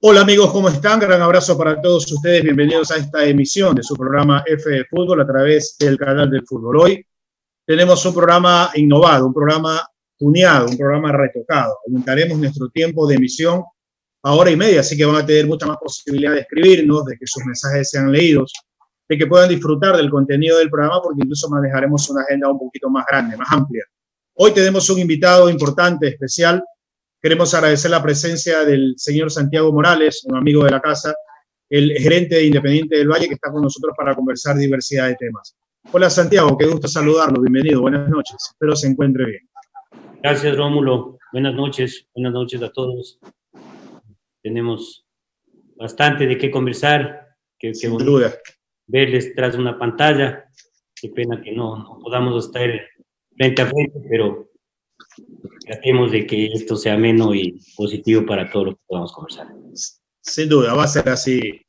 Hola amigos, ¿cómo están? Gran abrazo para todos ustedes. Bienvenidos a esta emisión de su programa F de Fútbol a través del canal del fútbol. Hoy tenemos un programa innovado, un programa tuneado, un programa retocado. Aumentaremos nuestro tiempo de emisión a hora y media, así que van a tener mucha más posibilidad de escribirnos, de que sus mensajes sean leídos, de que puedan disfrutar del contenido del programa, porque incluso manejaremos una agenda un poquito más grande, más amplia. Hoy tenemos un invitado importante, especial. Queremos agradecer la presencia del señor Santiago Morales, un amigo de la casa, el gerente de Independiente del Valle, que está con nosotros para conversar diversidad de temas. Hola Santiago, qué gusto saludarlo, bienvenido, buenas noches, espero se encuentre bien. Gracias Rómulo, buenas noches a todos. Tenemos bastante de qué conversar, qué bonito verles tras una pantalla. Qué pena que no podamos estar frente a frente, pero tratemos de que esto sea ameno y positivo para todo lo que podamos conversar. Sin duda, va a ser así.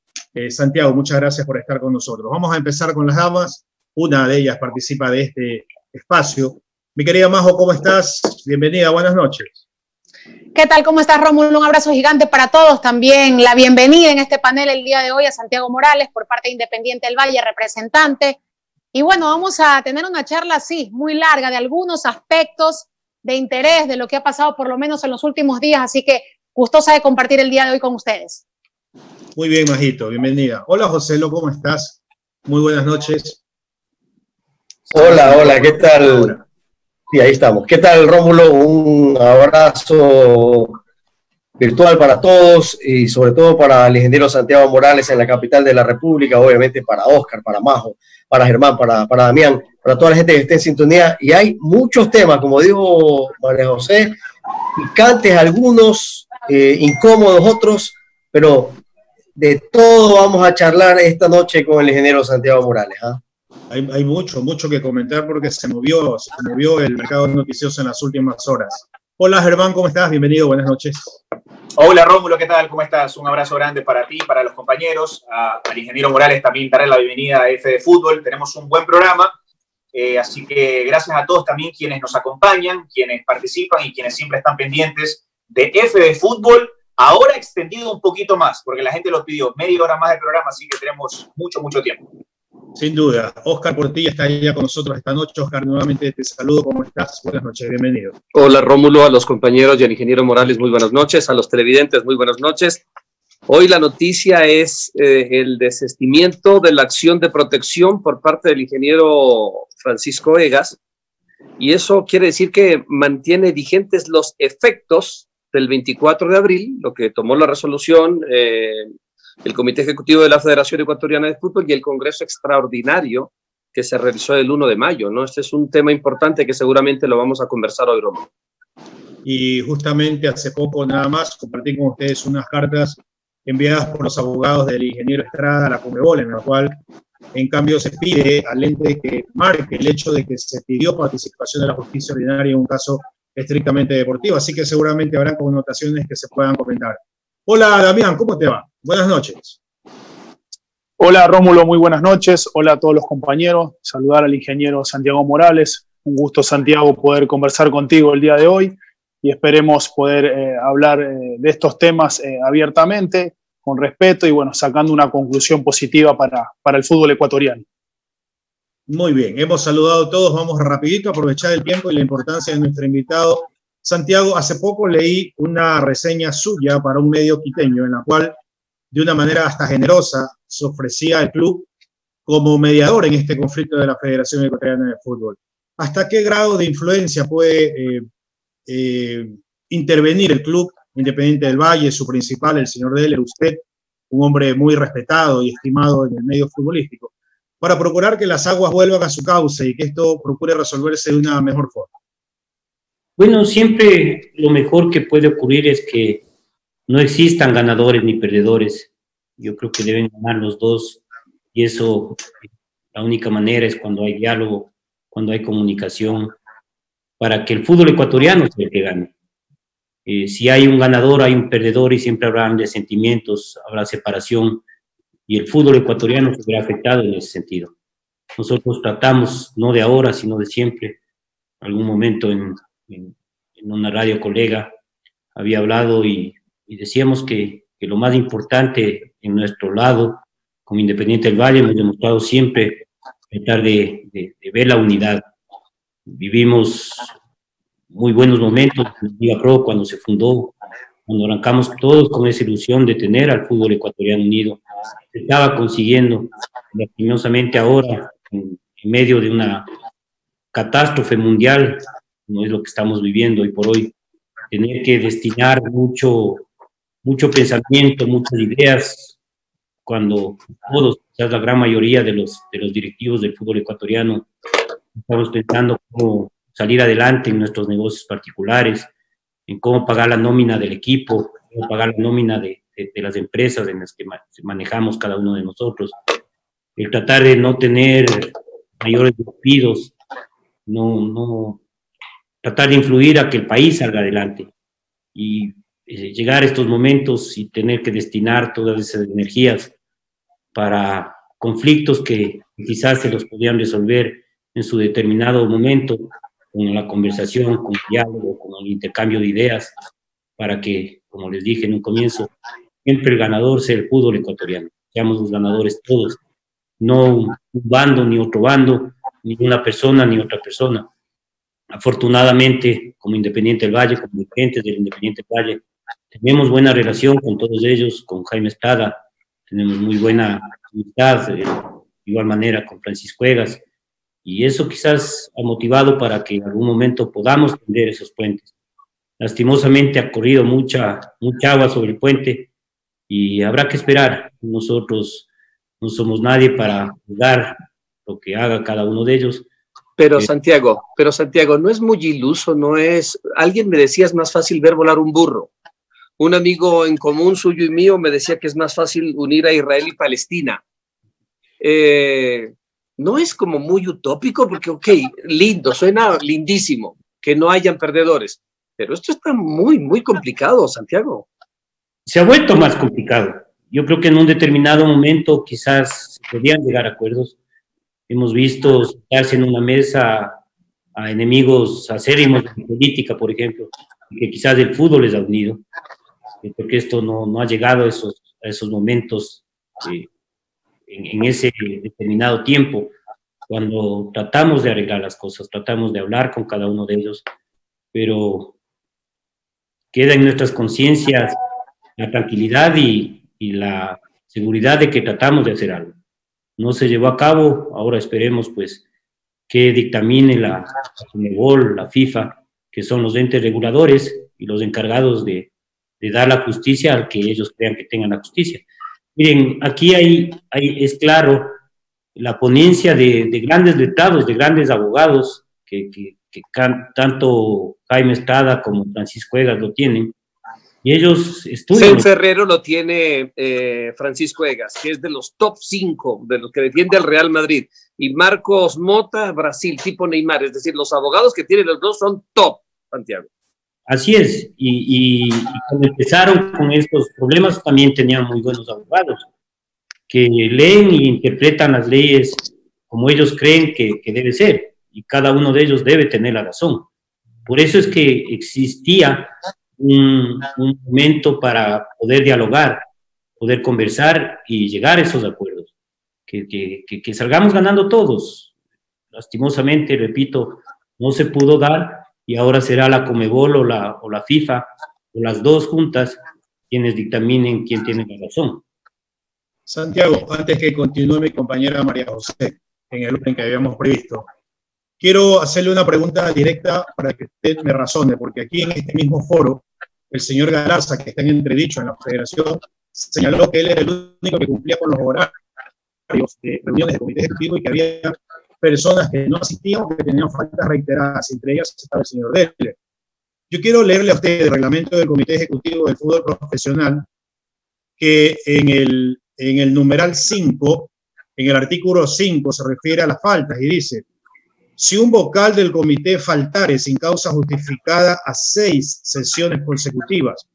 Santiago, muchas gracias por estar con nosotros. Vamos a empezar con las damas. Una de ellas participa de este espacio. Mi querida Majo, ¿cómo estás? Bienvenida, buenas noches. ¿Qué tal? ¿Cómo estás, Rómulo? Un abrazo gigante para todos. También la bienvenida en este panel el día de hoy a Santiago Morales por parte de Independiente del Valle, representante. Y bueno, vamos a tener una charla así, muy larga, de algunos aspectos de interés de lo que ha pasado por lo menos en los últimos días, así que gustosa de compartir el día de hoy con ustedes. Muy bien, Majito, bienvenida. Hola, Joselo, ¿cómo estás? Muy buenas noches. Hola, ¿qué tal? Sí, ahí estamos. ¿Qué tal, Rómulo? Un abrazo virtual para todos y sobre todo para el ingeniero Santiago Morales en la capital de la República, obviamente para Oscar, para Majo, para Germán, para Damián, para toda la gente que esté en sintonía. Y hay muchos temas, como dijo María José, picantes algunos, incómodos otros, pero de todo vamos a charlar esta noche con el ingeniero Santiago Morales. Hay mucho que comentar porque se movió el mercado noticioso en las últimas horas. Hola Germán, ¿cómo estás? Bienvenido, buenas noches. Hola Rómulo, ¿qué tal? ¿Cómo estás? Un abrazo grande para ti, para los compañeros. Al ingeniero Morales también darle la bienvenida a F de Fútbol. Tenemos un buen programa, así que gracias a todos también quienes nos acompañan, quienes participan y quienes siempre están pendientes de F de Fútbol. Ahora extendido un poquito más, porque la gente lo pidió, media hora más de programa, así que tenemos mucho tiempo. Sin duda. Oscar Portilla está ya con nosotros esta noche. Oscar, nuevamente te saludo. ¿Cómo estás? Buenas noches, bienvenido. Hola Rómulo, a los compañeros y al ingeniero Morales, muy buenas noches. A los televidentes, muy buenas noches. Hoy la noticia es el desistimiento de la acción de protección por parte del ingeniero Francisco Egas, y eso quiere decir que mantiene vigentes los efectos del 24 de abril, lo que tomó la resolución el Comité Ejecutivo de la Federación Ecuatoriana de Fútbol y el Congreso Extraordinario que se realizó el 1 de mayo, ¿no? Este es un tema importante que seguramente lo vamos a conversar hoy, Rómulo. Y justamente hace poco nada más compartí con ustedes unas cartas enviadas por los abogados del ingeniero Estrada a la Conmebol, en la cual en cambio se pide al ente que marque el hecho de que se pidió participación de la justicia ordinaria en un caso estrictamente deportivo, así que seguramente habrá connotaciones que se puedan comentar. Hola Damián, ¿cómo te va? Buenas noches. Hola Rómulo, muy buenas noches. Hola a todos los compañeros. Saludar al ingeniero Santiago Morales. Un gusto, Santiago, poder conversar contigo el día de hoy y esperemos poder hablar de estos temas abiertamente, con respeto y bueno, sacando una conclusión positiva para el fútbol ecuatoriano. Muy bien, hemos saludado a todos. Vamos rapidito a aprovechar el tiempo y la importancia de nuestro invitado. Santiago, hace poco leí una reseña suya para un medio quiteño en la cual, de una manera hasta generosa, se ofrecía al club como mediador en este conflicto de la Federación Ecuatoriana de Fútbol. ¿Hasta qué grado de influencia puede intervenir el club Independiente del Valle, su principal, el señor Deller, usted, un hombre muy respetado y estimado en el medio futbolístico, para procurar que las aguas vuelvan a su cauce y que esto procure resolverse de una mejor forma? Bueno, siempre lo mejor que puede ocurrir es que no existan ganadores ni perdedores. Yo creo que deben ganar los dos y eso, la única manera es cuando hay diálogo, cuando hay comunicación, para que el fútbol ecuatoriano sea el que gane. Si hay un ganador, hay un perdedor y siempre habrá resentimientos, habrá separación y el fútbol ecuatoriano se verá afectado en ese sentido. Nosotros tratamos, no de ahora, sino de siempre, algún momento en una radio colega había hablado y decíamos que lo más importante en nuestro lado, como Independiente del Valle, hemos demostrado siempre tratar de ver la unidad. Vivimos muy buenos momentos en Liga Pro cuando se fundó, cuando arrancamos todos con esa ilusión de tener al fútbol ecuatoriano unido. Se estaba consiguiendo, lastimosamente ahora, en medio de una catástrofe mundial, no es lo que estamos viviendo hoy por hoy, tener que destinar mucho pensamiento, muchas ideas, cuando todos, quizás la gran mayoría de los directivos del fútbol ecuatoriano, estamos pensando cómo salir adelante en nuestros negocios particulares, en cómo pagar la nómina del equipo, cómo pagar la nómina de las empresas en las que manejamos cada uno de nosotros, el tratar de no tener mayores despidos, tratar de influir a que el país salga adelante y llegar a estos momentos y tener que destinar todas esas energías para conflictos que quizás se los podían resolver en su determinado momento, con la conversación, con el diálogo, con el intercambio de ideas, para que, como les dije en un comienzo, siempre el ganador sea el fútbol ecuatoriano, seamos los ganadores todos, no un bando ni otro bando, ni una persona ni otra persona. Afortunadamente, como Independiente del Valle, como dirigentes del Independiente del Valle, tenemos buena relación con todos ellos, con Jaime Estrada, tenemos muy buena amistad, de igual manera con Francisco Egas, y eso quizás ha motivado para que en algún momento podamos tender esos puentes. Lastimosamente ha corrido mucha agua sobre el puente y habrá que esperar. Nosotros no somos nadie para juzgar lo que haga cada uno de ellos. Pero Santiago, no es muy iluso, no es... Alguien me decía, es más fácil ver volar un burro. Un amigo en común suyo y mío me decía que es más fácil unir a Israel y Palestina. No es como muy utópico, porque, ok, lindo, suena lindísimo, que no hayan perdedores, pero esto está muy, muy complicado, Santiago. Se ha vuelto más complicado. Yo creo que en un determinado momento quizás se podían llegar a acuerdos. Hemos visto sentarse en una mesa a enemigos acérrimos de política, por ejemplo, que quizás el fútbol les ha unido, porque esto no ha llegado a esos momentos en ese determinado tiempo, cuando tratamos de arreglar las cosas, tratamos de hablar con cada uno de ellos, pero queda en nuestras conciencias la tranquilidad y la seguridad de que tratamos de hacer algo. No se llevó a cabo, ahora esperemos pues que dictamine la CONMEBOL, la FIFA, que son los entes reguladores y los encargados de dar la justicia al que ellos crean que tengan la justicia. Miren, aquí es claro la ponencia de grandes letrados, de grandes abogados, que tanto Jaime Estrada como Francisco Egas lo tienen, y ellos estudian. Sen Ferrero lo tiene Francisco Egas, que es de los top 5, de los que defiende al Real Madrid, y Marcos Mota, Brasil, tipo Neymar, es decir, los abogados que tienen los dos son top, Santiago. Así es, y cuando empezaron con estos problemas también tenían muy buenos abogados, que leen y interpretan las leyes como ellos creen que debe ser, y cada uno de ellos debe tener la razón. Por eso es que existía un momento para poder dialogar, poder conversar y llegar a esos acuerdos, que salgamos ganando todos. Lastimosamente, repito, no se pudo dar, y ahora será la CONMEBOL o la FIFA, o las dos juntas, quienes dictaminen quién tiene la razón. Santiago, antes que continúe mi compañera María José, en el orden que habíamos previsto, quiero hacerle una pregunta directa para que usted me razone, porque aquí en este mismo foro, el señor Galarza, que está en entredicho en la federación, señaló que él era el único que cumplía con los horarios de reuniones de comité ejecutivo y que había personas que no asistían o que tenían faltas reiteradas, entre ellas estaba el señor Deller. Yo quiero leerle a usted el reglamento del Comité Ejecutivo del Fútbol Profesional, que en el numeral 5, en el artículo 5, se refiere a las faltas y dice: si un vocal del comité faltare sin causa justificada a 6 sesiones consecutivas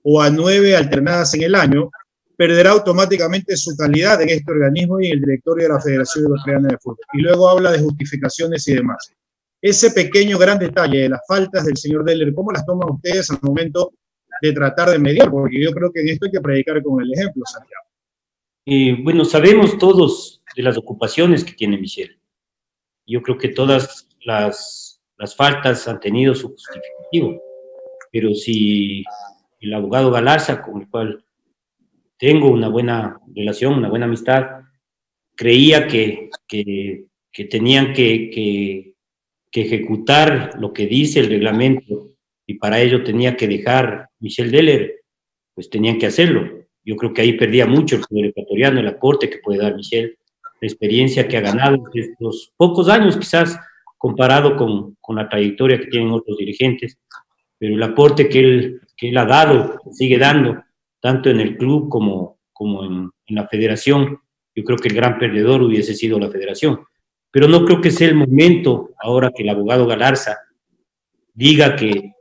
o a 9 alternadas en el año, perderá automáticamente su calidad en este organismo y en el directorio de la Federación Ecuatoriana de Fútbol. Y luego habla de justificaciones y demás. Ese pequeño gran detalle de las faltas del señor Deller, ¿cómo las toman ustedes al momento de tratar de mediar, porque yo creo que en esto hay que predicar con el ejemplo, Santiago. Bueno, sabemos todos de las ocupaciones que tiene Michel. Yo creo que todas las faltas han tenido su justificativo, pero si el abogado Galarza, con el cual tengo una buena relación, una buena amistad, creía que tenían que ejecutar lo que dice el reglamento y para ello tenía que dejar Michel Deller, pues tenían que hacerlo. Yo creo que ahí perdía mucho el fútbol ecuatoriano, el aporte que puede dar Michel, la experiencia que ha ganado en estos pocos años quizás comparado con la trayectoria que tienen otros dirigentes, pero el aporte que él ha dado, sigue dando, tanto en el club como en la federación. Yo creo que el gran perdedor hubiese sido la federación. Pero no creo que sea el momento, ahora que el abogado Galarza diga que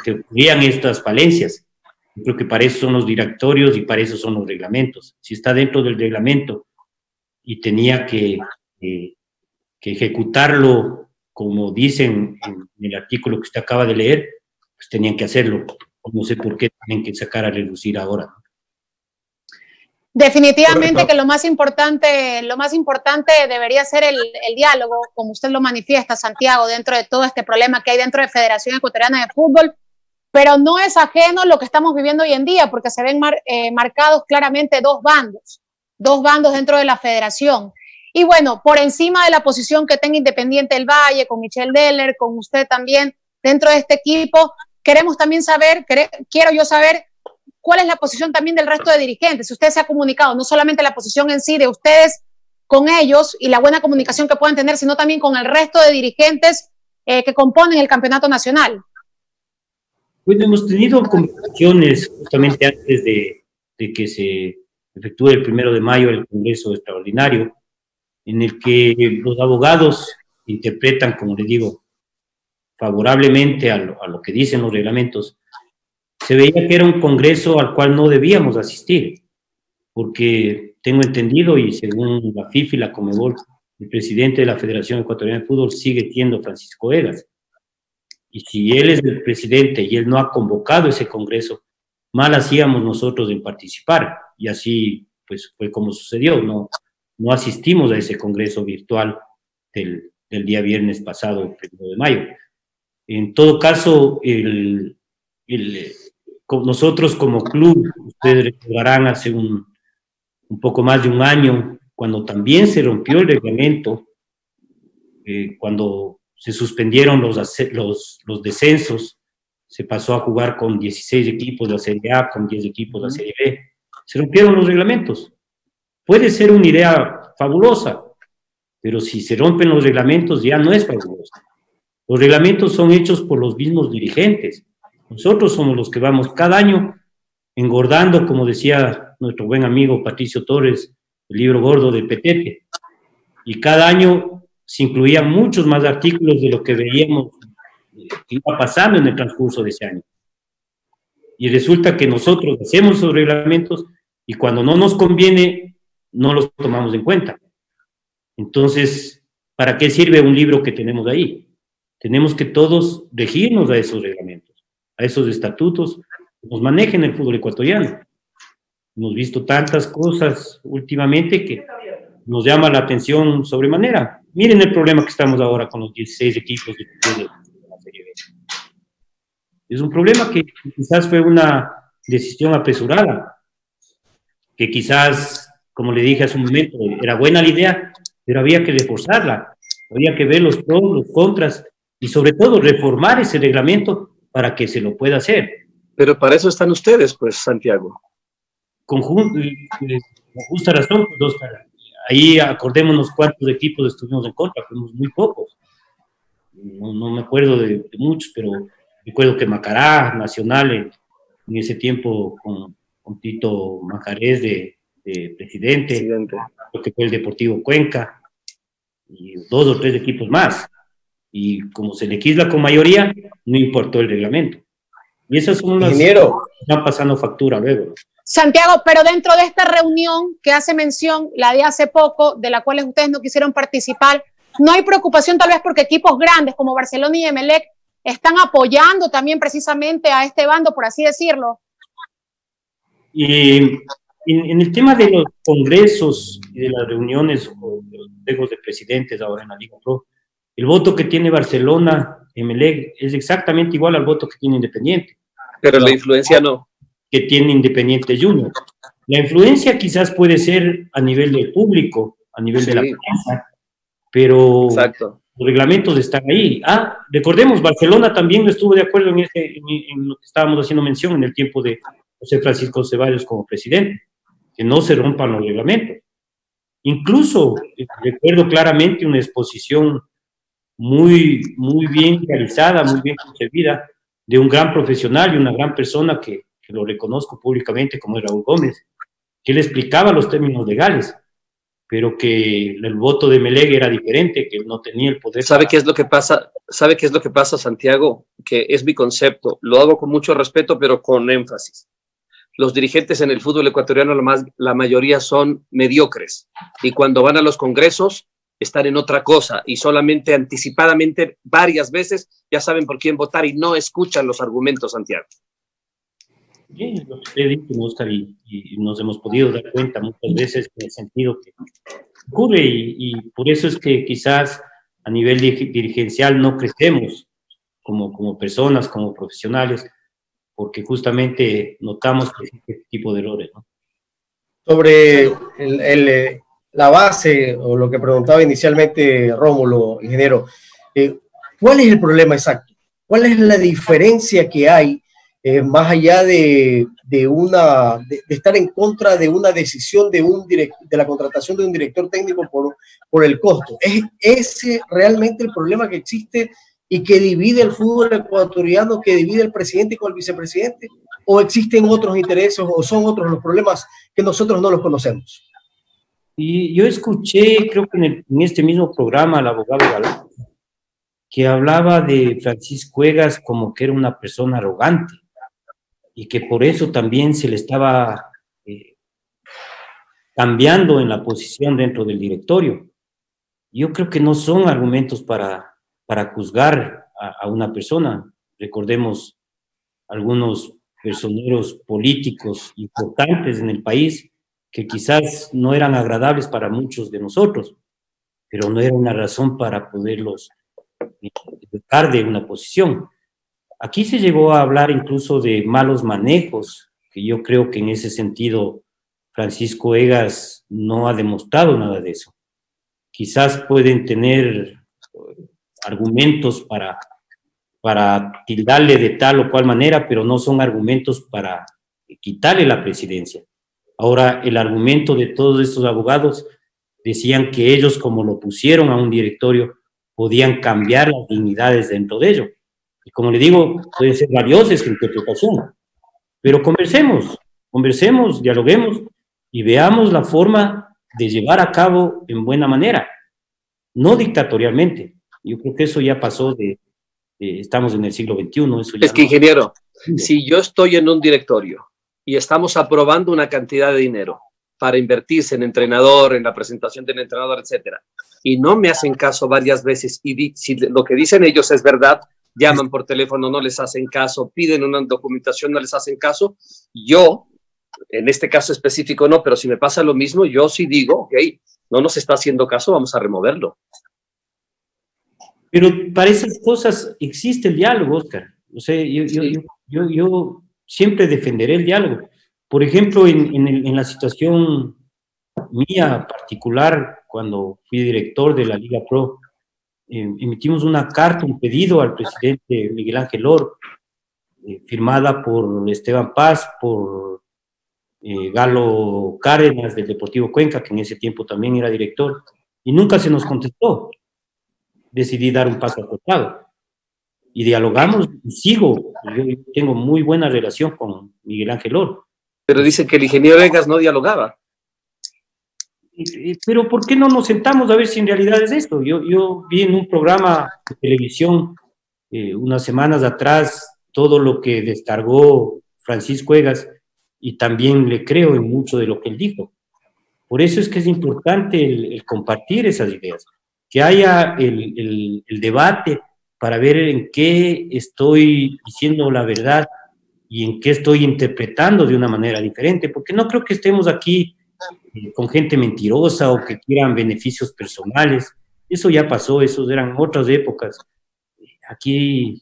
ocurrían estas falencias. Yo creo que para eso son los directorios y para eso son los reglamentos. Si está dentro del reglamento y tenía que ejecutarlo como dicen en el artículo que usted acaba de leer, pues tenían que hacerlo. No sé por qué tienen que sacar a relucir ahora. Definitivamente que lo más importante debería ser el diálogo, como usted lo manifiesta, Santiago, dentro de todo este problema que hay dentro de Federación Ecuatoriana de Fútbol, pero no es ajeno lo que estamos viviendo hoy en día, porque se ven marcados claramente dos bandos dentro de la federación. Y bueno, por encima de la posición que tenga Independiente del Valle, con Michel Deller, con usted también dentro de este equipo, quiero yo saber cuál es la posición también del resto de dirigentes. Si usted se ha comunicado, no solamente la posición en sí de ustedes con ellos y la buena comunicación que puedan tener, sino también con el resto de dirigentes que componen el campeonato nacional. Bueno, hemos tenido conversaciones justamente antes de que se efectúe el 1 de mayo el Congreso Extraordinario, en el que los abogados interpretan, como les digo, favorablemente a lo que dicen los reglamentos. Se veía que era un congreso al cual no debíamos asistir, porque tengo entendido, y según la FIFA y la Conmebol, el presidente de la Federación Ecuatoriana de Fútbol sigue siendo Francisco Egas. Y si él es el presidente y él no ha convocado ese congreso, mal hacíamos nosotros en participar. Y así pues fue como sucedió. No asistimos a ese congreso virtual del día viernes pasado, 1 de mayo. En todo caso, nosotros como club, ustedes recordarán hace un poco más de un año, cuando también se rompió el reglamento, cuando se suspendieron los descensos, se pasó a jugar con 16 equipos de la Serie A, con 10 equipos de la Serie B, se rompieron los reglamentos. Puede ser una idea fabulosa, pero si se rompen los reglamentos ya no es fabulosa. Los reglamentos son hechos por los mismos dirigentes. Nosotros somos los que vamos cada año engordando, como decía nuestro buen amigo Patricio Torres, el libro gordo de Petete. Y cada año se incluían muchos más artículos de lo que veíamos que iba pasando en el transcurso de ese año. Y resulta que nosotros hacemos esos reglamentos y cuando no nos conviene, no los tomamos en cuenta. Entonces, ¿para qué sirve un libro que tenemos ahí? Tenemos que todos regirnos a esos reglamentos, a esos estatutos que nos manejen el fútbol ecuatoriano. Hemos visto tantas cosas últimamente que nos llama la atención sobremanera. Miren el problema que estamos ahora con los 16 equipos de la Serie B. Es un problema que quizás fue una decisión apresurada, que quizás, como le dije hace un momento, era buena la idea, pero había que reforzarla, había que ver los pros, los contras, y sobre todo reformar ese reglamento para que se lo pueda hacer. Pero para eso están ustedes, pues, Santiago. Con justa razón, pues, Oscar. Ahí acordémonos cuántos equipos estuvimos en contra, fuimos muy pocos. No me acuerdo de muchos, pero recuerdo que Macará, Nacional, en ese tiempo con Tito Manjarés de presidente, lo que fue el Deportivo Cuenca, y 2 o 3 equipos más. Y como se legisla con mayoría, no importó el reglamento. Y esas son las que están pasando factura luego. Santiago, pero dentro de esta reunión que hace mención, la de hace poco, de la cual ustedes no quisieron participar, ¿no hay preocupación tal vez porque equipos grandes como Barcelona y Emelec están apoyando también precisamente a este bando, por así decirlo? Y en el tema de los congresos y de las reuniones o de los consejos de presidentes ahora en la Liga Pro, el voto que tiene Barcelona, Emelec, es exactamente igual al voto que tiene Independiente. Pero la influencia no. Que tiene Independiente Junior. La influencia quizás puede ser a nivel del público, a nivel de la prensa, pero exacto, los reglamentos están ahí. Recordemos, Barcelona también no estuvo de acuerdo en lo que estábamos haciendo mención en el tiempo de José Francisco Ceballos como presidente, que no se rompan los reglamentos. Incluso recuerdo claramente una exposición muy bien realizada, muy bien concebida, de un gran profesional y una gran persona que lo reconozco públicamente como es Raúl Gómez, que él explicaba los términos legales, pero que el voto de Emelec era diferente, que él no tenía el poder. ¿Sabe qué es lo que pasa? ¿Sabe qué es lo que pasa, Santiago? Que es mi concepto. Lo hago con mucho respeto, pero con énfasis. Los dirigentes en el fútbol ecuatoriano, la mayoría son mediocres. Y cuando van a los congresos, están en otra cosa. Y solamente anticipadamente, varias veces, ya saben por quién votar y no escuchan los argumentos, Santiago. Bien, lo que usted dice, Oscar, y nos hemos podido dar cuenta muchas veces en el sentido que ocurre, y por eso es que quizás a nivel dirigencial no crecemos como personas, como profesionales, porque justamente notamos que existe este tipo de errores, ¿no? Sobre la base, o lo que preguntaba inicialmente Rómulo, ingeniero, ¿cuál es el problema exacto? ¿Cuál es la diferencia que hay más allá de estar en contra de una decisión de la contratación de un director técnico por el costo? ¿Es ese realmente el problema que existe y que divide el fútbol ecuatoriano, que divide el presidente con el vicepresidente? ¿O existen otros intereses o son otros los problemas que nosotros no los conocemos? Y yo escuché, creo que en este mismo programa, al abogado Galán, que hablaba de Francisco Egas como que era una persona arrogante, y que por eso también se le estaba cambiando en la posición dentro del directorio. Yo creo que no son argumentos para juzgar a una persona. Recordemos algunos personeros políticos importantes en el país que quizás no eran agradables para muchos de nosotros, pero no era una razón para poderlos sacar de una posición. Aquí se llegó a hablar incluso de malos manejos, que yo creo que en ese sentido Francisco Egas no ha demostrado nada de eso. Quizás pueden tener argumentos para tildarle de tal o cual manera, pero no son argumentos para quitarle la presidencia. Ahora, el argumento de todos estos abogados decían que ellos, como lo pusieron a un directorio, podían cambiar las dignidades dentro de ello. Y como le digo, puede ser valiosa esta interpretación, pero conversemos, dialoguemos y veamos la forma de llevar a cabo en buena manera, no dictatorialmente. Yo creo que eso ya pasó estamos en el siglo XXI. Eso ya es que, ingeniero, si yo estoy en un directorio y estamos aprobando una cantidad de dinero para invertirse en entrenador, en la presentación del entrenador, etcétera, y no me hacen caso varias veces, y si lo que dicen ellos es verdad, llaman por teléfono, no les hacen caso, piden una documentación, no les hacen caso, yo, en este caso específico no, pero si me pasa lo mismo, yo sí digo, ok, no nos está haciendo caso, vamos a removerlo. Pero para esas cosas existe el diálogo, Oscar. O sea, yo siempre defenderé el diálogo. Por ejemplo, en la situación mía particular, cuando fui director de la Liga Pro, emitimos una carta, un pedido al presidente Miguel Ángel Or, firmada por Esteban Paz, por Galo Cárdenas del Deportivo Cuenca, que en ese tiempo también era director, y nunca se nos contestó. Decidí dar un paso al costado y dialogamos y sigo. Yo tengo muy buena relación con Miguel Ángel Or. Pero dicen que el ingeniero Egas no dialogaba. Pero ¿por qué no nos sentamos a ver si en realidad es esto? Yo vi en un programa de televisión unas semanas atrás todo lo que descargó Francisco Egas y también le creo en mucho de lo que él dijo. Por eso es que es importante el compartir esas ideas, que haya el debate, para ver en qué estoy diciendo la verdad y en qué estoy interpretando de una manera diferente, porque no creo que estemos aquí con gente mentirosa o que quieran beneficios personales. Eso ya pasó, esos eran otras épocas. Aquí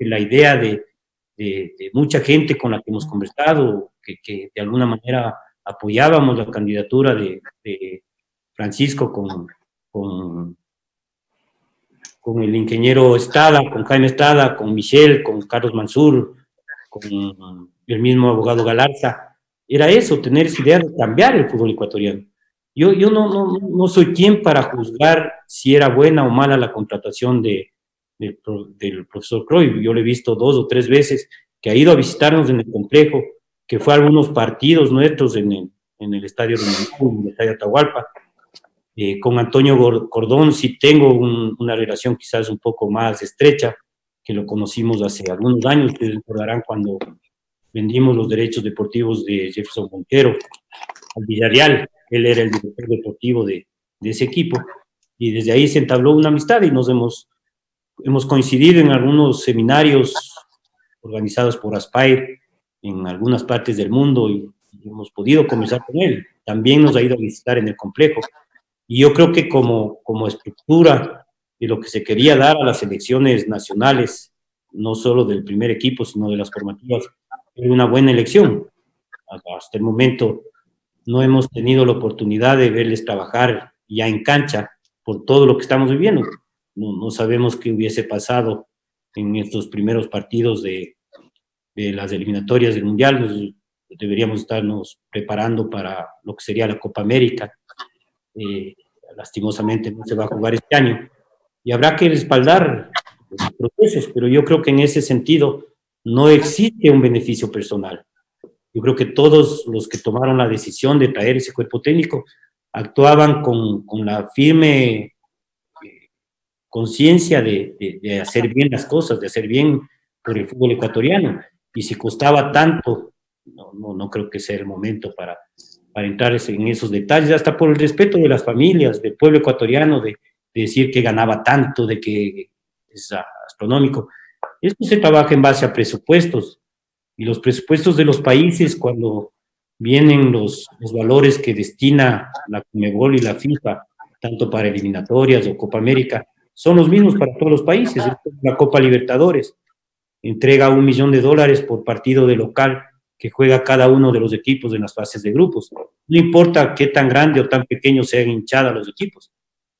la idea de mucha gente con la que hemos conversado, que de alguna manera apoyábamos la candidatura de Francisco con el ingeniero Estrada, con Jaime Estrada, con Michel, con Carlos Mansur, con el mismo abogado Galarza, era eso, tener esa idea de cambiar el fútbol ecuatoriano. Yo no soy quien para juzgar si era buena o mala la contratación del profesor Cruyff. Yo lo he visto 2 o 3 veces, que ha ido a visitarnos en el complejo, que fue a algunos partidos nuestros en el Estadio Reunión, en el Estadio Atahualpa. Con Antonio Cordón sí tengo una relación quizás un poco más estrecha, que lo conocimos hace algunos años. Ustedes recordarán cuando vendimos los derechos deportivos de Jefferson Montero al Villarreal. Él era el director deportivo de ese equipo, y desde ahí se entabló una amistad y nos hemos coincidido en algunos seminarios organizados por Aspire en algunas partes del mundo, y hemos podido conversar con él. También nos ha ido a visitar en el complejo, y yo creo que como estructura de lo que se quería dar a las selecciones nacionales, no solo del primer equipo, sino de las formativas, es una buena elección. Hasta el momento no hemos tenido la oportunidad de verles trabajar ya en cancha por todo lo que estamos viviendo. No sabemos qué hubiese pasado en estos primeros partidos de las eliminatorias del Mundial. Deberíamos estarnos preparando para lo que sería la Copa América. Lastimosamente no se va a jugar este año y habrá que respaldar los procesos, pero yo creo que en ese sentido no existe un beneficio personal. Yo creo que todos los que tomaron la decisión de traer ese cuerpo técnico actuaban con la firme conciencia de hacer bien las cosas, de hacer bien por el fútbol ecuatoriano, y si costaba tanto, no creo que sea el momento para entrar en esos detalles, hasta por el respeto de las familias, del pueblo ecuatoriano, de decir que ganaba tanto, de que es astronómico. Esto se trabaja en base a presupuestos, y los presupuestos de los países, cuando vienen los valores que destina la Conmebol y la FIFA, tanto para eliminatorias o Copa América, son los mismos para todos los países. La Copa Libertadores entrega $1 millón por partido de local que juega cada uno de los equipos en las fases de grupos. No importa qué tan grande o tan pequeño sean hinchadas los equipos,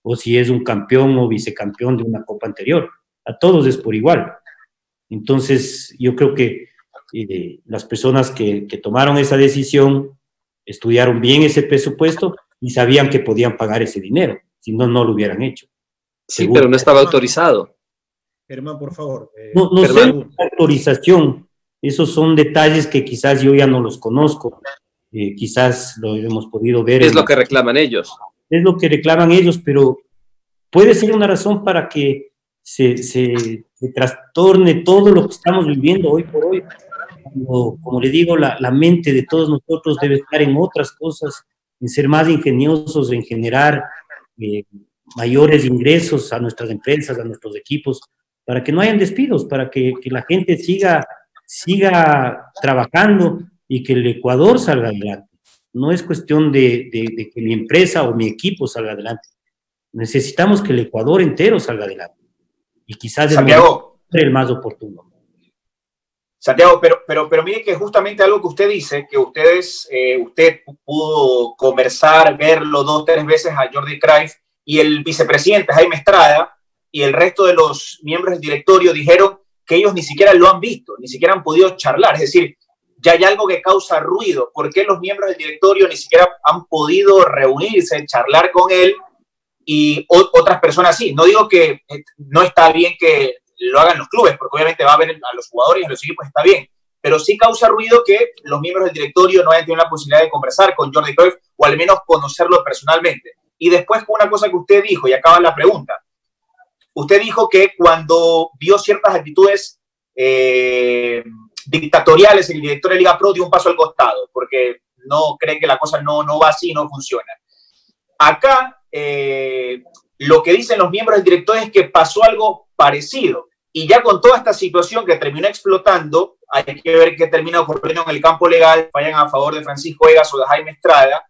o si es un campeón o vicecampeón de una copa anterior, a todos es por igual. Entonces, yo creo que las personas que tomaron esa decisión estudiaron bien ese presupuesto y sabían que podían pagar ese dinero, si no, no lo hubieran hecho. Sí, seguro. Pero no estaba autorizado. Germán, por favor. No sé la autorización. Esos son detalles que quizás yo ya no los conozco, quizás lo hemos podido ver. Es lo que reclaman ellos. Es lo que reclaman ellos, pero puede ser una razón para que se trastorne todo lo que estamos viviendo hoy por hoy. Como le digo, la mente de todos nosotros debe estar en otras cosas, en ser más ingeniosos, en generar mayores ingresos a nuestras empresas, a nuestros equipos, para que no hayan despidos, para que la gente siga trabajando y que el Ecuador salga adelante. No es cuestión de que mi empresa o mi equipo salga adelante. Necesitamos que el Ecuador entero salga adelante. Y quizás Santiago, el más oportuno. Santiago, pero mire que justamente algo que usted dice, que usted pudo conversar, verlo 2 o 3 veces a Jordi Cruyff, y el vicepresidente Jaime Estrada y el resto de los miembros del directorio dijeron que ellos ni siquiera lo han visto, ni siquiera han podido charlar. Es decir, ya hay algo que causa ruido. ¿Por qué los miembros del directorio ni siquiera han podido reunirse, charlar con él y otras personas sí? No digo que no está bien que lo hagan los clubes, porque obviamente va a haber a los jugadores y a los equipos, está bien, pero sí causa ruido que los miembros del directorio no hayan tenido la posibilidad de conversar con Jordi Cruyff o al menos conocerlo personalmente. Y después, con una cosa que usted dijo, y acaba la pregunta, usted dijo que cuando vio ciertas actitudes dictatoriales en el director de Liga Pro dio un paso al costado, porque no cree que la cosa no va así, no funciona. Acá, lo que dicen los miembros del directorio es que pasó algo parecido. y ya con toda esta situación que terminó explotando, hay que ver qué termina ocurriendo en el campo legal, vayan a favor de Francisco Egas o de Jaime Estrada.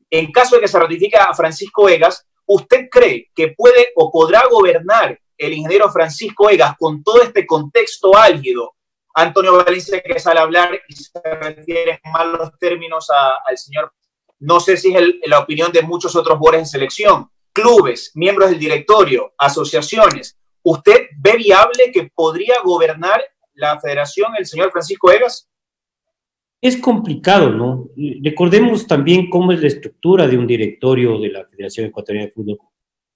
En caso de que se ratifique a Francisco Egas, ¿usted cree que puede o podrá gobernar el ingeniero Francisco Egas con todo este contexto álgido? Antonio Valencia, que sale a hablar y se refiere en malos términos al señor, no sé si es la opinión de muchos otros jugadores de selección, clubes, miembros del directorio, asociaciones. ¿Usted ve viable que podría gobernar la federación el señor Francisco Egas? Es complicado, ¿no? Recordemos también cómo es la estructura de un directorio de la Federación Ecuatoriana de Fútbol,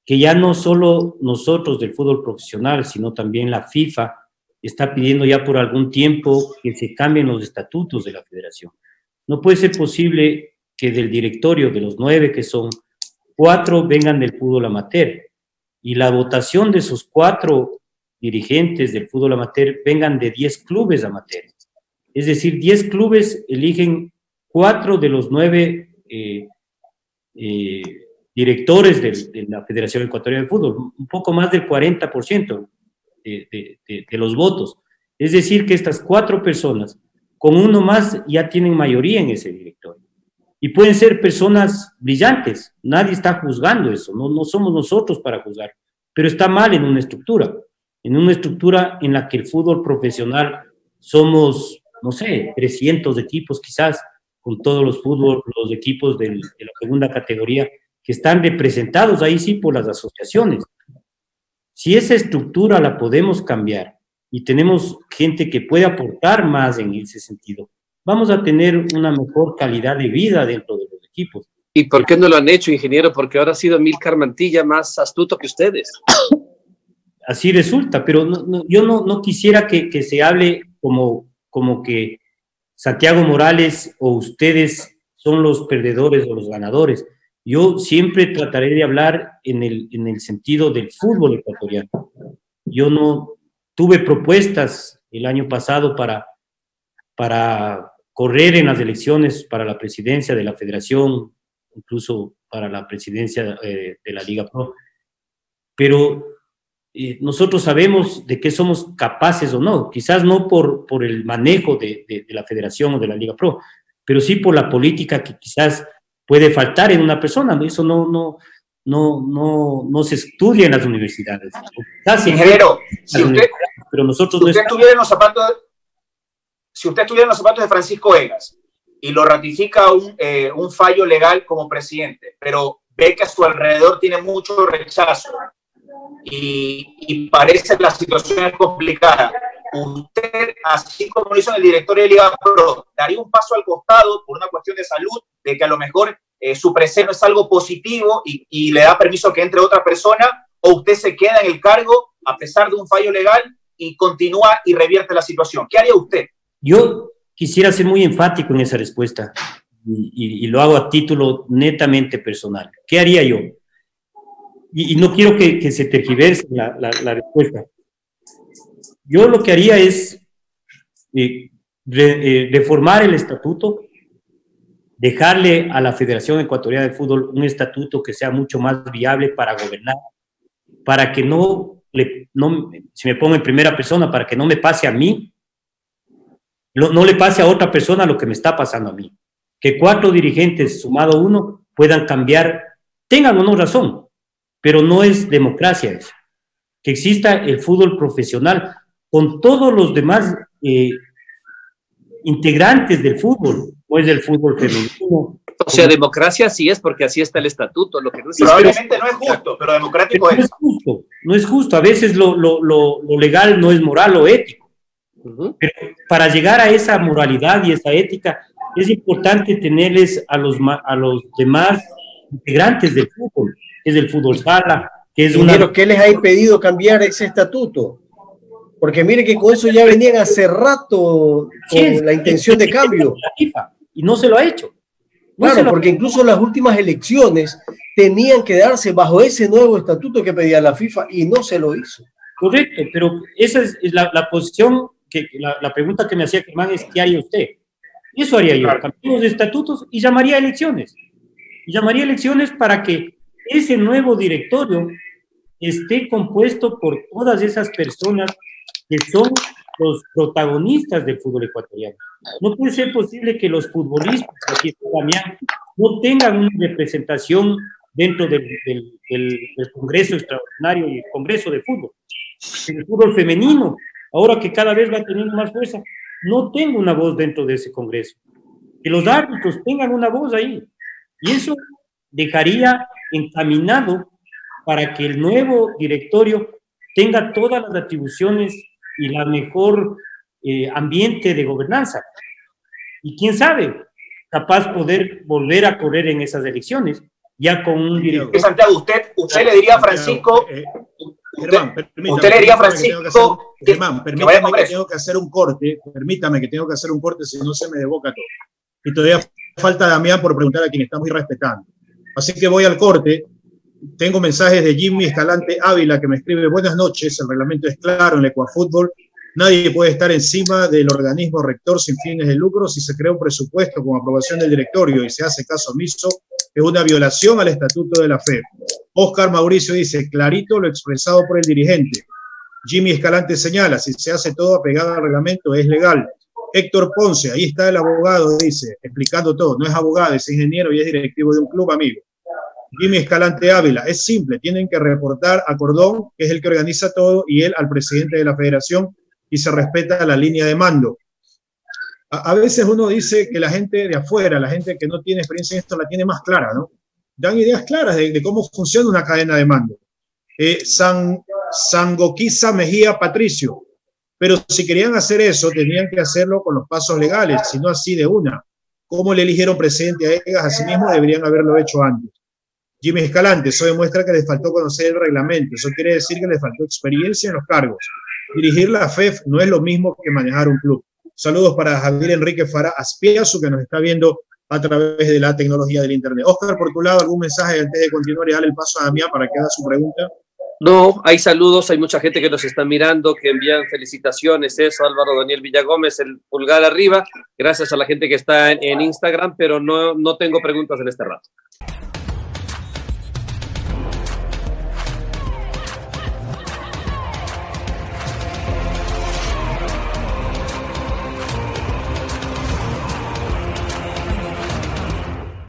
que ya no solo nosotros del fútbol profesional, sino también la FIFA está pidiendo ya por algún tiempo que se cambien los estatutos de la federación. No puede ser posible que del directorio, de los 9 que son, 4 vengan del fútbol amateur, y la votación de esos 4 dirigentes del fútbol amateur vengan de 10 clubes amateurs. Es decir, 10 clubes eligen 4 de los 9 directores de la Federación Ecuatoriana de Fútbol, un poco más del 40% de los votos. Es decir, que estas 4 personas, con uno más, ya tienen mayoría en ese directorio. Y pueden ser personas brillantes, nadie está juzgando eso, no somos nosotros para juzgar, pero está mal en una estructura en la que el fútbol profesional somos, no sé, 300 equipos quizás, con todos los equipos de la segunda categoría, que están representados ahí sí por las asociaciones. Si esa estructura la podemos cambiar y tenemos gente que puede aportar más en ese sentido, vamos a tener una mejor calidad de vida dentro de los equipos. ¿Y por qué no lo han hecho, ingeniero? Porque ahora ha sido Amílcar Mantilla más astuto que ustedes. Así resulta, pero yo no quisiera que se hable como que Santiago Morales o ustedes son los perdedores o los ganadores. Yo siempre trataré de hablar en el sentido del fútbol ecuatoriano. Yo no tuve propuestas el año pasado para correr en las elecciones para la presidencia de la federación, incluso para la presidencia de la Liga Pro. Pero nosotros sabemos de qué somos capaces o no, quizás no por el manejo de la federación o de la Liga Pro, pero sí por la política que quizás puede faltar en una persona. Eso no se estudia en las universidades. Ingeniero, pero nosotros si usted estuviera en los zapatos de Francisco Egas y lo ratifica un fallo legal como presidente, pero ve que a su alrededor tiene mucho rechazo y parece que la situación es complicada, usted, así como lo hizo en el directorio de Liga Pro, daría un paso al costado por una cuestión de salud, de que a lo mejor su presencia es algo positivo y le da permiso que entre otra persona, o usted se queda en el cargo a pesar de un fallo legal y continúa y revierte la situación? ¿Qué haría usted? Yo quisiera ser muy enfático en esa respuesta y lo hago a título netamente personal. ¿Qué haría yo? Y no quiero que se tergiverse la respuesta. Yo lo que haría es reformar el estatuto, dejarle a la Federación Ecuatoriana de Fútbol un estatuto que sea mucho más viable para gobernar, para que si me pongo en primera persona, para que no me pase a mí, no le pase a otra persona lo que me está pasando a mí. Que 4 dirigentes sumado 1 puedan cambiar, tengan o no razón, pero no es democracia eso. Que exista el fútbol profesional con todos los demás integrantes del fútbol, no es del fútbol femenino. O sea, democracia sí es, porque así está el estatuto. Lo que no es probablemente no es justo, pero democrático es. No es justo. A veces lo legal no es moral o ético. Pero para llegar a esa moralidad y esa ética, es importante tenerles a los demás integrantes del fútbol, que es el fútbol sala, que es ¿Qué les ha impedido cambiar ese estatuto? Porque mire que con eso ya venían hace rato con la intención de cambio. La FIFA, y no se lo ha hecho. Claro, porque incluso las últimas elecciones tenían que darse bajo ese nuevo estatuto que pedía la FIFA y no se lo hizo. Correcto, pero esa es la posición, la pregunta que me hacía Germán es: ¿qué haría usted? Y eso haría yo, cambiamos de estatutos y llamaría a elecciones. Y llamaría a elecciones para que ese nuevo directorio esté compuesto por todas esas personas que son los protagonistas del fútbol ecuatoriano. No puede ser posible que los futbolistas, aquí está Damián, no tengan una representación dentro del Congreso Extraordinario y el Congreso de Fútbol. El fútbol femenino, ahora que cada vez va teniendo más fuerza, no tengo una voz dentro de ese Congreso. Que los árbitros tengan una voz ahí. Y eso dejaría encaminado para que el nuevo directorio tenga todas las atribuciones y la mejor ambiente de gobernanza. Y quién sabe, capaz poder volver a correr en esas elecciones, ya con un director. Santiago, usted le diría a Francisco... Germán, usted le diría a Francisco... Germán, permítame que tengo que hacer un corte, si no se me desboca todo. Y todavía falta Damián por preguntar a quien estamos irrespetando. Así que voy al corte. Tengo mensajes de Jimmy Escalante Ávila que me escribe: buenas noches, el reglamento es claro en el Ecuafútbol, nadie puede estar encima del organismo rector sin fines de lucro. Si se crea un presupuesto con aprobación del directorio y se hace caso omiso, es una violación al estatuto de la FEF. Oscar Mauricio dice: clarito lo expresado por el dirigente. Jimmy Escalante señala: si se hace todo apegado al reglamento es legal. Héctor Ponce, ahí está el abogado, dice, explicando todo. No es abogado, es ingeniero y es directivo de un club, amigo. Jimmy Escalante Ávila: es simple, tienen que reportar a Cordón, que es el que organiza todo, y él al presidente de la federación, y se respeta la línea de mando. A veces uno dice que la gente de afuera, la gente que no tiene experiencia en esto, la tiene más clara, ¿no? Dan ideas claras de cómo funciona una cadena de mando. Sangoquiza Mejía Patricio: pero si querían hacer eso, tenían que hacerlo con los pasos legales, si no así de una. ¿Cómo le eligieron presidente a Egas? Asimismo deberían haberlo hecho antes. Jimmy Escalante: eso demuestra que les faltó conocer el reglamento, eso quiere decir que les faltó experiencia en los cargos. Dirigir la FEF no es lo mismo que manejar un club. Saludos para Javier Enrique Fara Aspiazu, que nos está viendo a través de la tecnología del internet. Oscar, por tu lado, ¿algún mensaje antes de continuar y darle el paso a Damián para que haga su pregunta? No, hay saludos, hay mucha gente que nos está mirando, que envían felicitaciones, eso, Álvaro Daniel Villagómez, el pulgar arriba, gracias a la gente que está en Instagram, pero no tengo preguntas en este rato.